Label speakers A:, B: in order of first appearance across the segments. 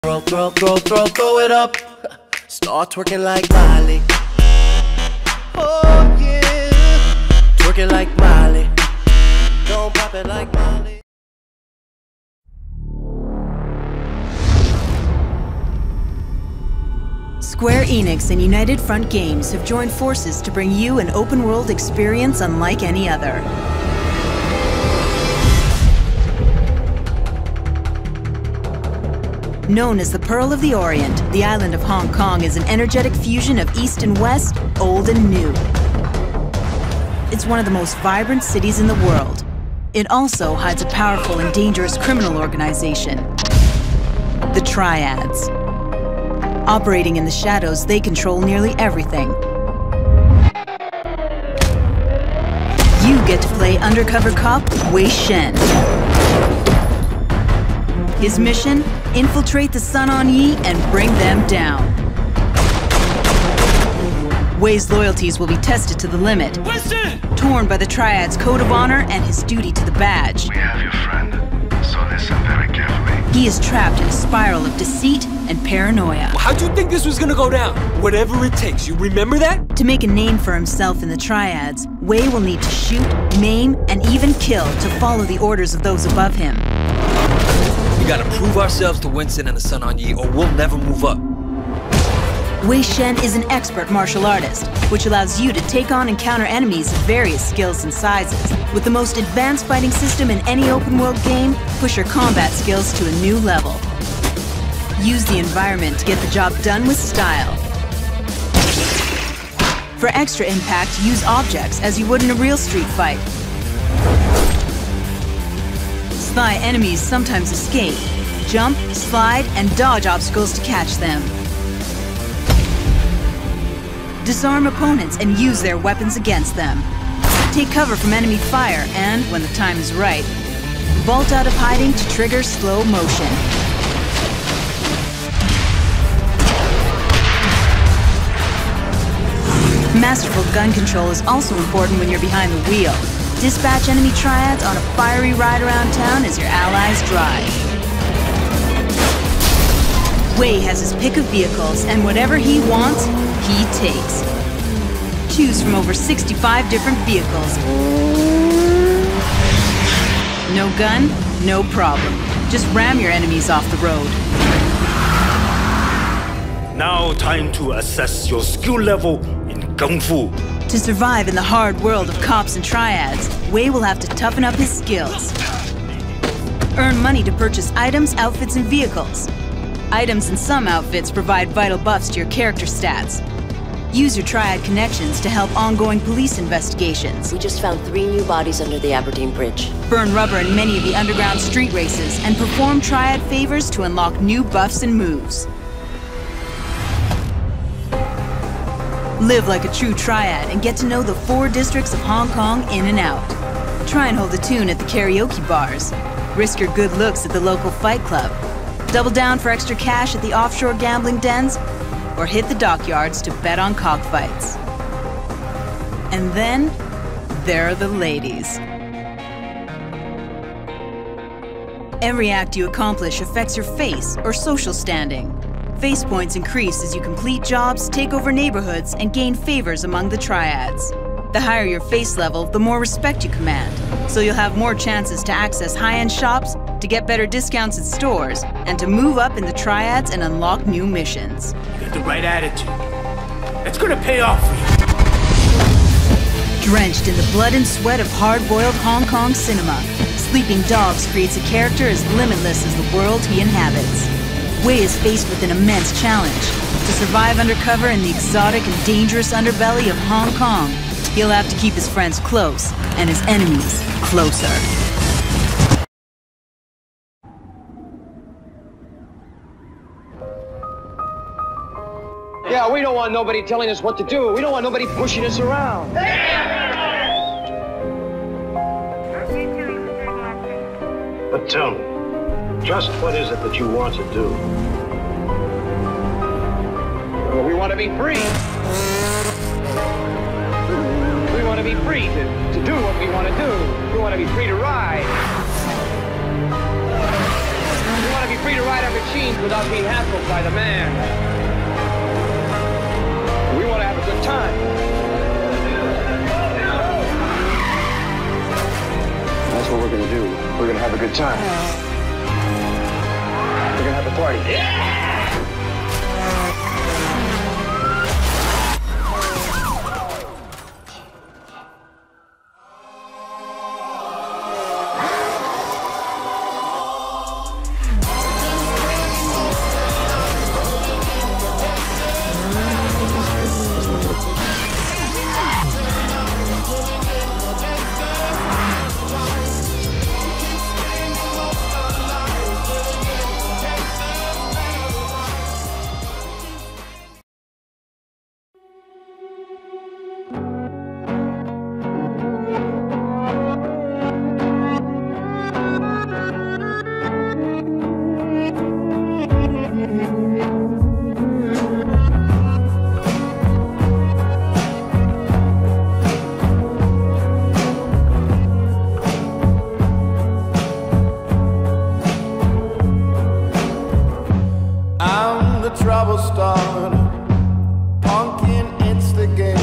A: Throw it up. Start twerking like Miley. Oh yeah, twerking like Miley. Don't pop it like Miley.
B: Square Enix and United Front Games have joined forces to bring you an open-world experience unlike any other. Known as the Pearl of the Orient, the island of Hong Kong is an energetic fusion of East and West, old and new. It's one of the most vibrant cities in the world. It also hides a powerful and dangerous criminal organization, the Triads. Operating in the shadows, they control nearly everything. You get to play undercover cop Wei Shen. His mission? Infiltrate the Sun On Yi and bring them down. Wei's loyalties will be tested to the limit, torn by the Triad's code of honor and his duty to the badge.
C: We have your friend, so listen very carefully.
B: He is trapped in a spiral of deceit and paranoia.
D: Well, how'd you think this was gonna go down? Whatever it takes, you remember that?
B: To make a name for himself in the Triads, Wei will need to shoot, maim, and even kill to follow the orders of those above him.
D: We gotta prove ourselves to Winston and the Sun On Yi, or we'll never move up.
B: Wei Shen is an expert martial artist, which allows you to take on and counter enemies of various skills and sizes. With the most advanced fighting system in any open-world game, push your combat skills to a new level. Use the environment to get the job done with style. For extra impact, use objects as you would in a real street fight. Sly enemies sometimes escape. Jump, slide, and dodge obstacles to catch them. Disarm opponents and use their weapons against them. Take cover from enemy fire and, when the time is right, vault out of hiding to trigger slow motion. Masterful gun control is also important when you're behind the wheel. Dispatch enemy Triads on a fiery ride around town as your allies drive. Wei has his pick of vehicles, and whatever he wants, he takes. Choose from over 65 different vehicles. No gun, no problem. Just ram your enemies off the road.
E: Now time to assess your skill level in Kung Fu.
B: To survive in the hard world of cops and Triads, Wei will have to toughen up his skills. Earn money to purchase items, outfits, and vehicles. Items in some outfits provide vital buffs to your character stats. Use your Triad connections to help ongoing police investigations.
F: We just found 3 new bodies under the Aberdeen Bridge.
B: Burn rubber in many of the underground street races and perform Triad favors to unlock new buffs and moves. Live like a true Triad and get to know the 4 districts of Hong Kong in and out. Try and hold a tune at the karaoke bars. Risk your good looks at the local fight club. Double down for extra cash at the offshore gambling dens, or hit the dockyards to bet on cockfights. And then, there are the ladies. Every act you accomplish affects your face or social standing. Face points increase as you complete jobs, take over neighborhoods, and gain favors among the Triads. The higher your face level, the more respect you command, so you'll have more chances to access high-end shops, to get better discounts at stores, and to move up in the Triads and unlock new missions.
E: You got the right attitude. It's gonna pay off for you.
B: Drenched in the blood and sweat of hard-boiled Hong Kong cinema, Sleeping Dogs creates a character as limitless as the world he inhabits. Wei is faced with an immense challenge. To survive undercover in the exotic and dangerous underbelly of Hong Kong, he'll have to keep his friends close and his enemies closer.
G: Yeah, we don't want nobody telling us what to do. We don't want nobody pushing us around.
C: But tell me, just what is it that you want to do?
G: Well, we want to be free. We want to be free to do what we want to do. We want to be free to ride. We want to be free to ride our machines without being hassled by the man. We want to have a good time. That's what we're going to do. We're going to have a good time. We're going to have a party. Yeah!
H: Trouble starter, pumpkin instigator.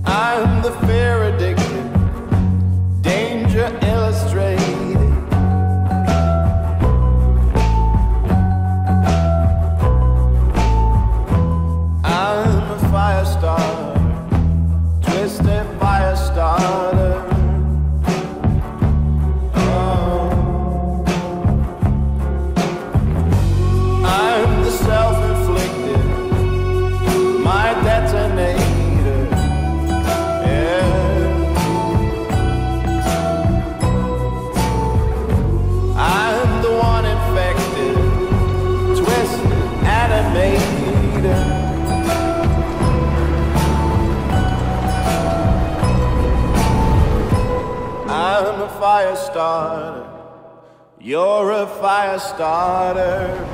H: I'm the fear addicted, danger illustrated. I'm a fire starter, twisted fire starter. I'm a fire starter, you're a fire starter.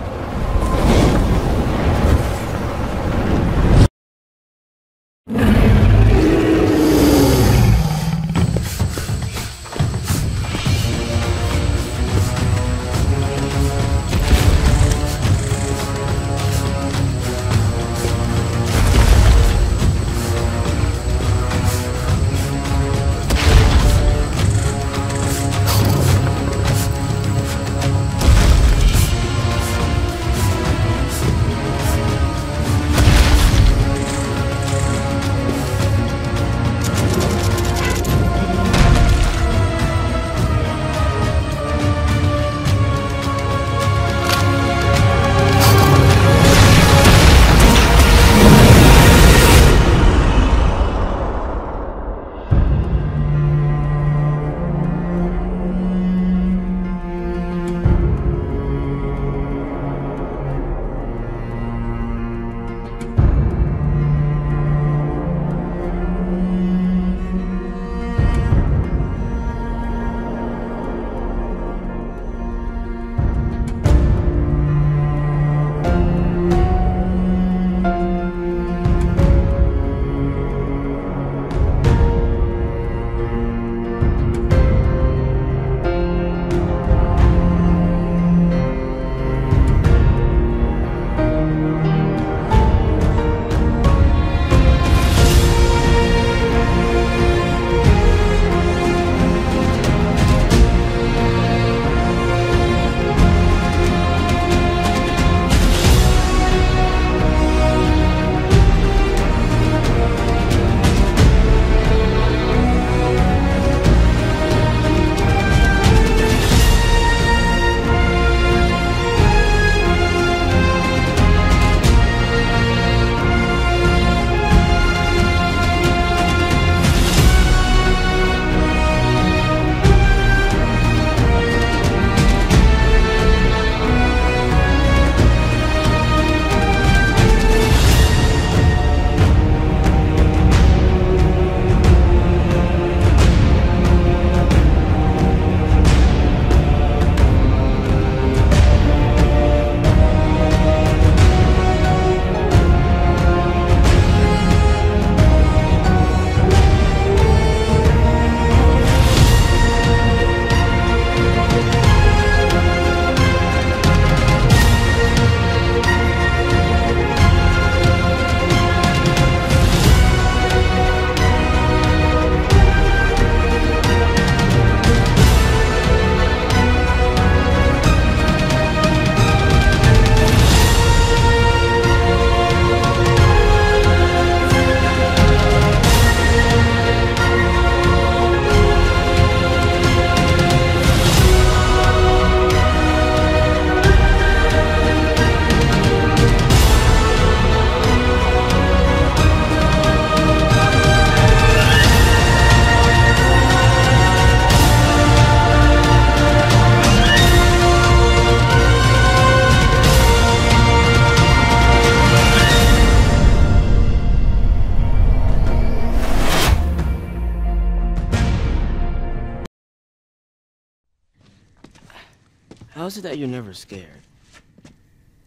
A: How is it that you're never scared?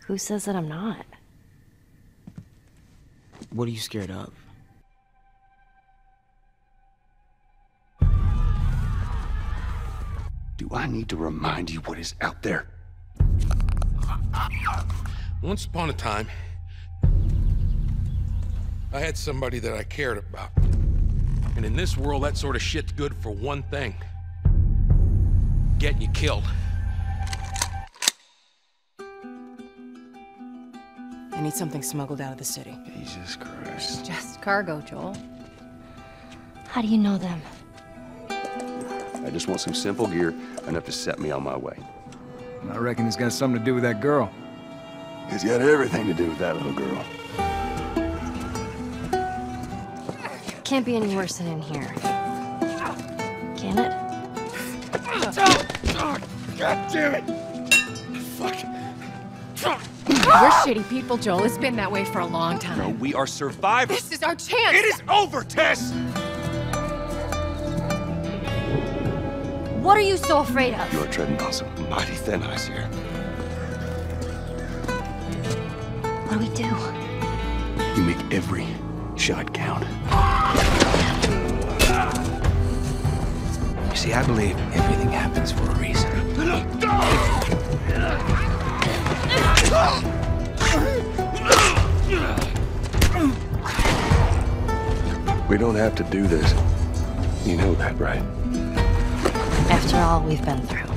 F: Who says that I'm not?
A: What are you scared of?
I: Do I need to remind you what is out there?
J: Once upon a time, I had somebody that I cared about. And in this world, that sort of shit's good for one thing. Getting you killed.
K: I need something smuggled out of the city.
I: Jesus Christ.
L: Just cargo, Joel.
F: How do you know them?
I: I just want some simple gear, enough to set me on my way.
M: I reckon it's got something to do with that girl.
I: It's got everything to do with that little girl.
F: Can't be any worse than in here. Can it?
J: God damn it! Fuck.
L: We're shitty people, Joel. It's been that way for a long time.
I: No, we are survivors.
L: This is our chance!
J: It is over, Tess!
F: What are you so afraid of?
I: You are treading on some mighty thin ice here.
F: What do we do?
I: You make every shot count.
M: You see, I believe everything happens for a reason.
I: We don't have to do this. You know that, right?
F: After all we've been through.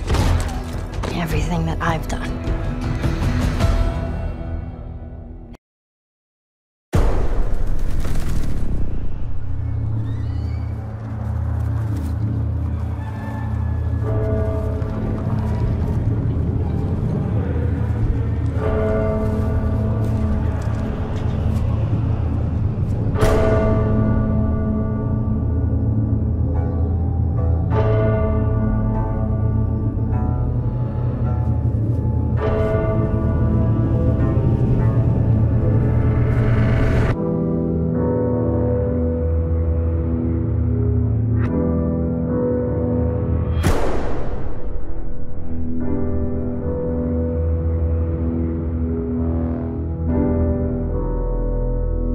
F: Everything that I've done.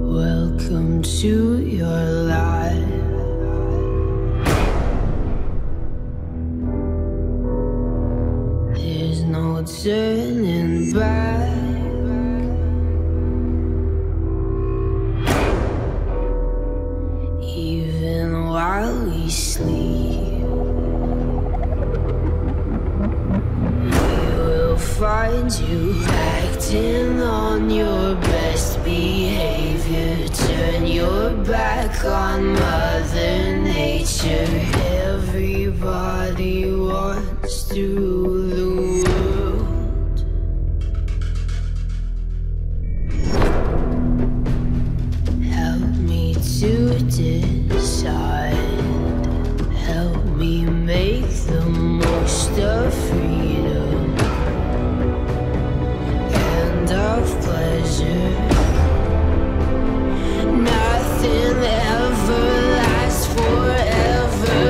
N: Welcome to your life. There's no turning back. Even while we sleep, we will find you acting on your best behavior. Turn your back on Mother Nature. Everybody wants to rule the world. Help me to decide. Help me make the most of freedom and of pleasure. Nothing ever lasts forever.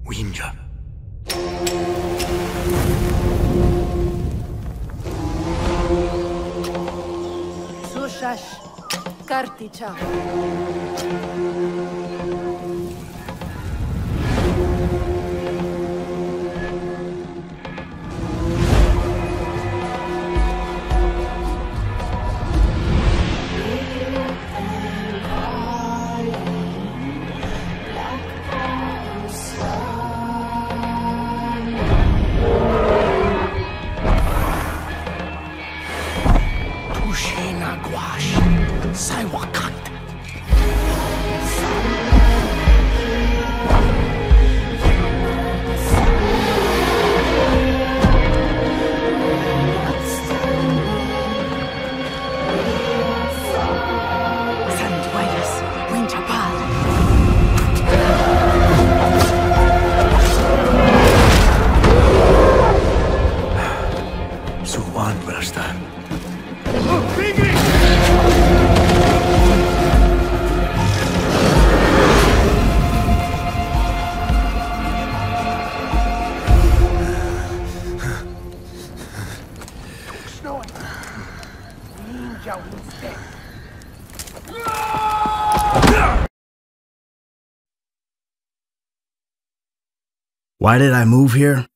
E: Winja.
O: Sushash. Karticha.
P: Why did I move here?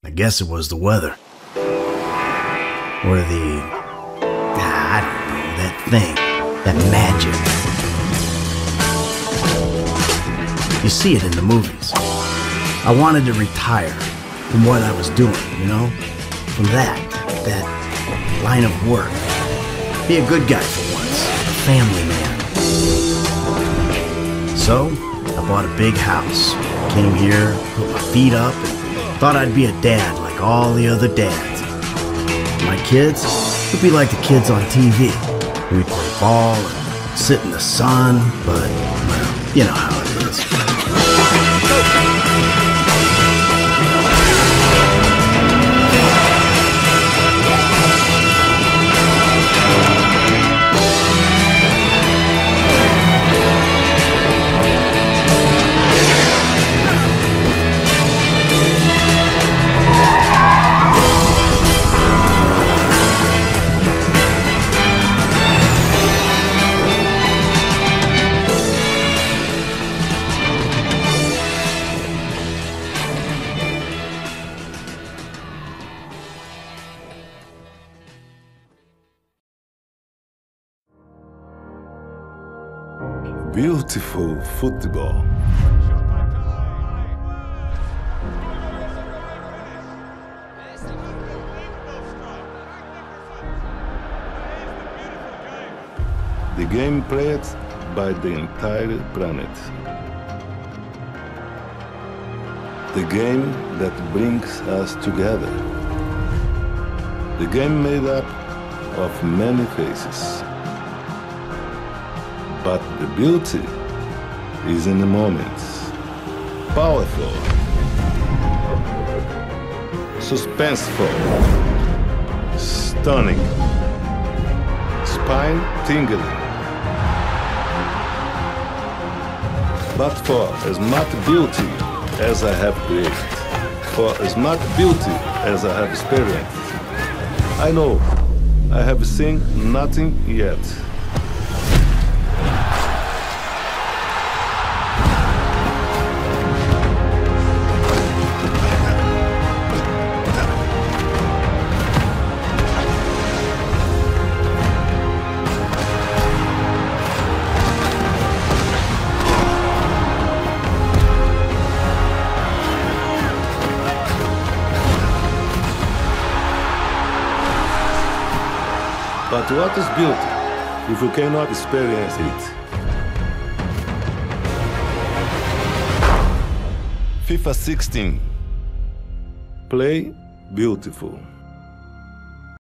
P: I guess it was the weather. Or the... I don't know, that thing. That magic. You see it in the movies. I wanted to retire from what I was doing, you know? From that line of work. Be a good guy for once. A family man. So, I bought a big house. Came here, put my feet up, and thought I'd be a dad like all the other dads. My kids would be like the kids on TV. We'd play ball and sit in the sun, but, well, you know how it is.
Q: Beautiful football. The game played by the entire planet. The game that brings us together. The game made up of many faces. But the beauty is in the moments. Powerful, suspenseful, stunning, spine-tingling. But for as much beauty as I have created, for as much beauty as I have experienced, I know I have seen nothing yet. But what is beauty if you cannot experience it? FIFA 16. Play beautiful.